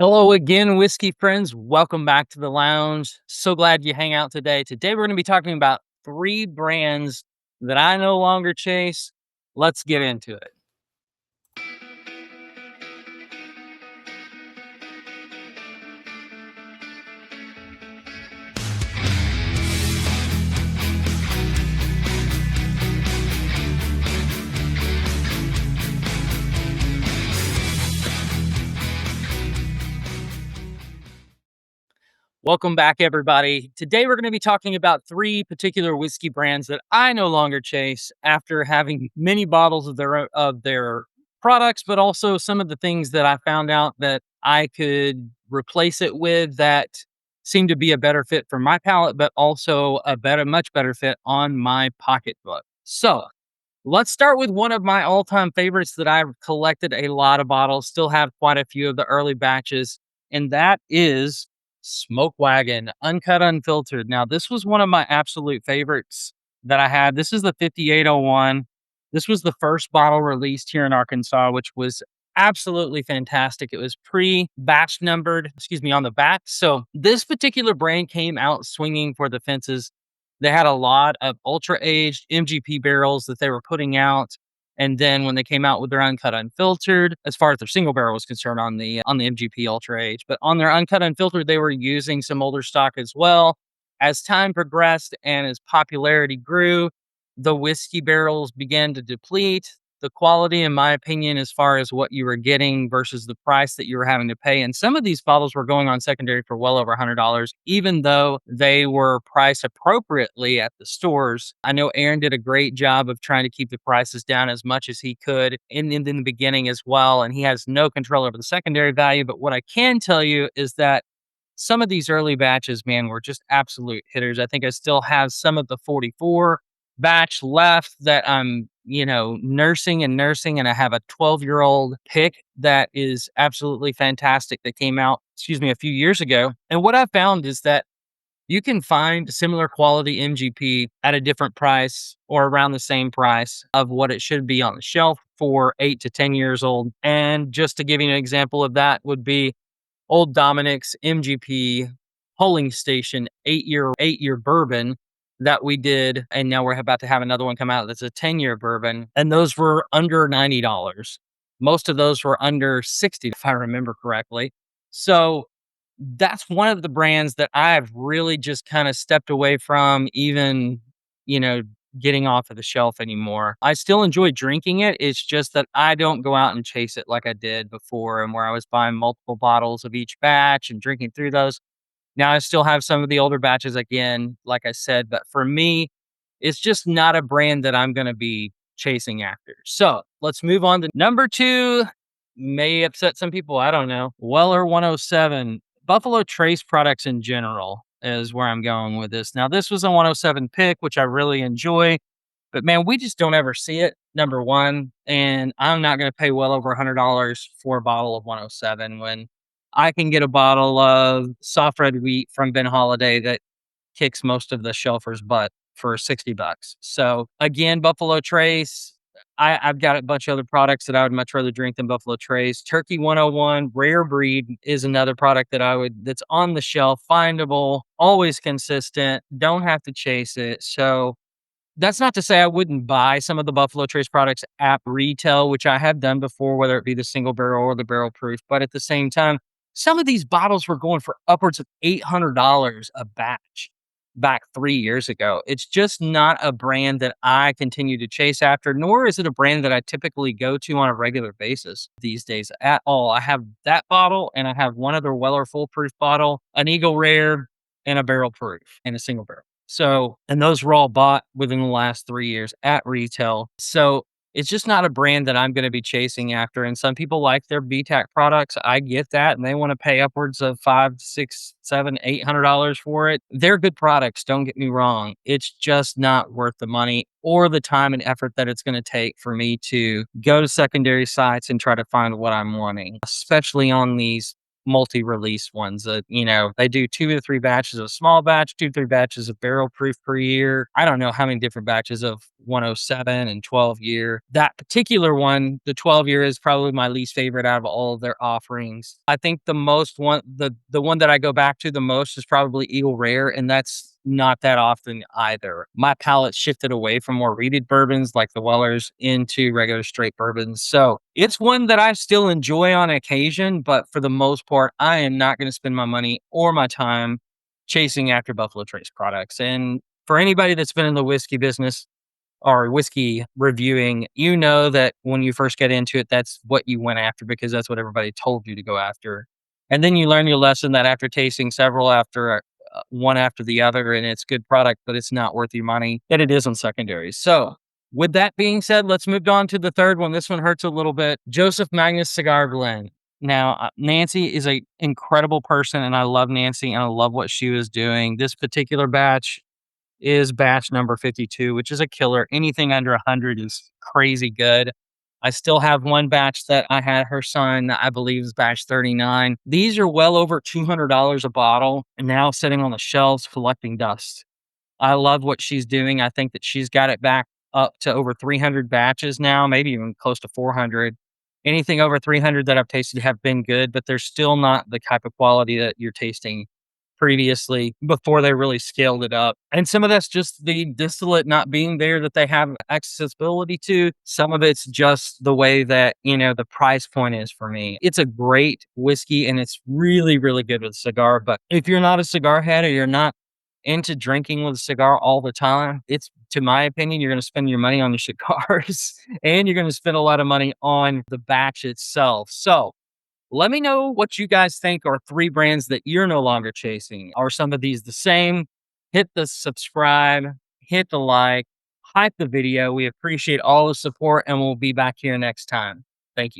Hello again, whiskey friends. Welcome back to the lounge. So glad you hang out today. Today, we're going to be talking about three brands that I no longer chase. Let's get into it. Welcome back, everybody. Today, we're going to be talking about three particular whiskey brands that I no longer chase after having many bottles of their products, but also some of the things that I found out that I could replace it with that seemed to be a better fit for my palate, but also much better fit on my pocketbook. So let's start with one of my all-time favorites that I've collected a lot of bottles, still have quite a few of the early batches, and that is Smoke Wagon Uncut Unfiltered. Now, this was one of my absolute favorites that I had. This is the 5801. This was the first bottle released here in Arkansas, which was absolutely fantastic. It was pre-batch numbered, on the back. So this particular brand came out swinging for the fences. They had a lot of ultra aged MGP barrels that they were putting out. And then when they came out with their uncut unfiltered, as far as their single barrel was concerned on the MGP ultra age, but on their uncut unfiltered, they were using some older stock as well. As time progressed and as popularity grew, the whiskey barrels began to deplete. The quality, in my opinion, as far as what you were getting versus the price that you were having to pay. And some of these bottles were going on secondary for well over $100, even though they were priced appropriately at the stores. I know Aaron did a great job of trying to keep the prices down as much as he could in the beginning as well. And he has no control over the secondary value. But what I can tell you is that some of these early batches, man, were just absolute hitters. I think I still have some of the 44 batch left that I'm, nursing. And I have a 12-year-old pick that is absolutely fantastic that came out, a few years ago. And what I found is that you can find similar quality MGP at a different price or around the same price of what it should be on the shelf for 8 to 10 years old. And just to give you an example of that would be Old Dominic's MGP polling station 8-year bourbon that we did, and now we're about to have another one come out that's a 10-year bourbon, and those were under $90. Most of those were under 60, if I remember correctly. So that's one of the brands that I've really just kind of stepped away from even, you know, getting off of the shelf anymore. I still enjoy drinking it. It's just that I don't go out and chase it like I did before, and where I was buying multiple bottles of each batch and drinking through those. Now I still have some of the older batches again, like I said, but for me, it's just not a brand that I'm going to be chasing after. So let's move on to number two. May upset some people. I don't know. Weller 107. Buffalo Trace products in general is where I'm going with this. Now, this was a 107 pick, which I really enjoy, but man, we just don't ever see it. Number one, and I'm not going to pay well over $100 for a bottle of 107 when I can get a bottle of soft red wheat from Ben Holiday that kicks most of the shelfers' butt for $60. So again, Buffalo Trace. I've got a bunch of other products that I would much rather drink than Buffalo Trace. Turkey 101 Rare Breed is another product that's on the shelf, findable, always consistent, don't have to chase it. So that's not to say I wouldn't buy some of the Buffalo Trace products at retail, which I have done before, whether it be the single barrel or the barrel proof. But at the same time, some of these bottles were going for upwards of $800 a batch back 3 years ago. It's just not a brand that I continue to chase after, nor is it a brand that I typically go to on a regular basis these days at all. I have that bottle and I have one other Weller foolproof bottle, an Eagle Rare, and a barrel proof and a single barrel. So, and those were all bought within the last 3 years at retail. So it's just not a brand that I'm going to be chasing after. And some people like their BTAC products. I get that. And they want to pay upwards of $5, $6, $7, $800 for it. They're good products. Don't get me wrong. It's just not worth the money or the time and effort that it's going to take for me to go to secondary sites and try to find what I'm wanting, especially on these multi-release ones that, they do 2 to 3 batches of small batch, 2 to 3 batches of barrel proof per year. I don't know how many different batches of 107 and 12 year. That particular one, the 12 year, is probably my least favorite out of all of their offerings. I think the one that I go back to the most is probably Eagle Rare, and that's not that often either. My palate shifted away from more reeded bourbons like the Wellers into regular straight bourbons. So it's one that I still enjoy on occasion, but for the most part, I am not going to spend my money or my time chasing after Buffalo Trace products. And for anybody that's been in the whiskey business or whiskey reviewing, you know that when you first get into it, that's what you went after because that's what everybody told you to go after. And then you learn your lesson that after tasting several after one after the other, and it's good product, but it's not worth your money, that it is on secondaries. So with that being said, let's move on to the third one. This one hurts a little bit. Joseph Magnus Cigar Blend. Now, Nancy is an incredible person, and I love Nancy, and I love what she was doing. This particular batch is batch number 52, which is a killer. Anything under 100 is crazy good. I still have one batch that I had her son, I believe is batch 39. These are well over $200 a bottle and now sitting on the shelves collecting dust. I love what she's doing. I think that she's got it back up to over 300 batches now, maybe even close to 400. Anything over 300 that I've tasted have been good, but they're still not the type of quality that you're tasting previously before they really scaled it up. And some of that's just the distillate not being there that they have accessibility to. Some of it's just the way that, the price point is for me. It's a great whiskey and it's really, really good with a cigar. But if you're not a cigar head or you're not into drinking with a cigar all the time, it's, to my opinion, you're going to spend your money on your cigars and you're going to spend a lot of money on the batch itself. So let me know what you guys think are 3 brands that you're no longer chasing. Are some of these the same? Hit the subscribe, hit the like, hype the video. We appreciate all the support and we'll be back here next time. Thank you.